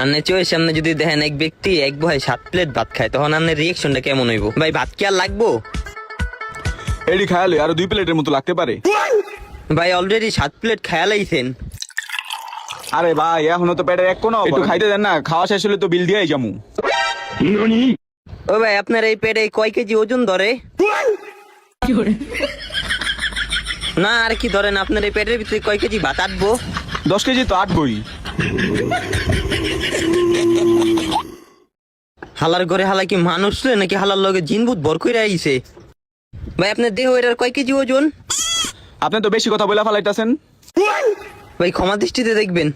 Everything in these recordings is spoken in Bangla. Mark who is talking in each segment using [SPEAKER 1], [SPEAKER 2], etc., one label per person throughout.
[SPEAKER 1] আপনি চোখের সামনে যদি দেখেন এক ব্যক্তি এক ভয়ে 7 প্লেট ভাত খায়, তখন আপনার রিয়েকশনটা কেমন হইব? ভাই ভাত কি আর লাগবো?
[SPEAKER 2] এডি খায়ালে আরো 2 প্লেটের মতো লাগতে পারে।
[SPEAKER 1] ভাই অলরেডি 7 প্লেট খায়া লাইছেন।
[SPEAKER 2] আরে ভাই এখনো তো পেটের এক কোনা, একটু খাইতে দেন না, খাওয়া শেষ হলে তো বিল দিয়েই যামু।
[SPEAKER 1] ও ভাই আপনার এই পেটে কয় কেজি ওজন ধরে? না আর কি ধরেন, আপনার এই পেটের ভিতরে কয় কেজি ভাত আটবো?
[SPEAKER 2] 10 কেজি তো আটবই।
[SPEAKER 1] হালার ঘরে হালা কি মানুষ রে নাকি হালার লগে জিনভূত ভর কইরা আইছে? ভাই আপনার দেহ এটার কয় কেজি ওজন?
[SPEAKER 2] আপনি তো বেশি কথা বলে ফেলাইতাছেন।
[SPEAKER 1] ভাই ক্ষমা দৃষ্টিতে দেখবেন।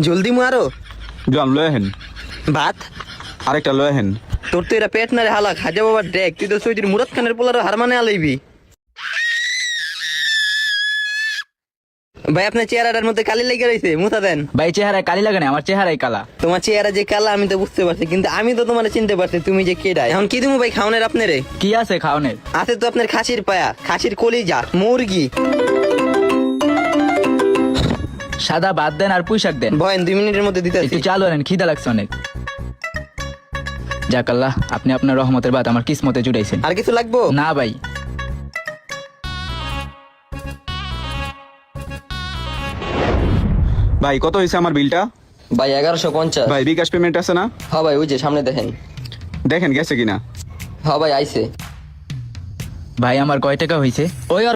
[SPEAKER 1] জলদি মু আরো
[SPEAKER 2] জান লয়ে হেন,
[SPEAKER 1] ভাত।
[SPEAKER 2] আরেকটা লয়ে হেন।
[SPEAKER 1] তোর তো এরা পেট না রে হালা, খাজা বাবার ডেক, তুই তো সৈদির মুরাদ খানের পোলার হার মানে আলাইবি। ভাই আপনার চেহারাটার মধ্যে কালি লেগে রয়েছে, মুতা দেন।
[SPEAKER 3] ভাই চেহারায় কালি লাগে না, আমার চেহারাই কালা।
[SPEAKER 1] তোমার চেহারা যে কালা আমি তো বুঝতে পারছি, কিন্তু আমি তো তোমার চিনতে পারছি তুমি যে কেডা। এখন কি দিমু ভাই খাওনের আপনারে?
[SPEAKER 3] কি আছে খাওনের?
[SPEAKER 1] আছে তো আপনার খাসির পায়া, খাসির কলিজা, মুরগি।
[SPEAKER 3] সাদা ভাত দেন আর পুঁই শাক দেন।
[SPEAKER 1] বয়েন 2 মিনিটের মধ্যে দিতে
[SPEAKER 3] একটু চালু আনেন, খিদা লাগছে অনেক। যাক আল্লাহ, আপনি আপনার রহমতের বাত আমার কিসমতে জুড়াইছেন।
[SPEAKER 1] আর কিছু লাগবো?
[SPEAKER 3] না ভাই।
[SPEAKER 2] ভাই কত হয়েছে আমার বিলটা?
[SPEAKER 4] ভাই 1150।
[SPEAKER 2] ভাই বিকাশ পেমেন্ট আছে না?
[SPEAKER 4] হ্যাঁ ভাই, ওই যে সামনে দেখেন।
[SPEAKER 2] দেখেন গেছে কিনা।
[SPEAKER 4] হ্যাঁ ভাই আইছে।
[SPEAKER 3] ভাই আমার কয় টাকা হয়েছে? ওই আর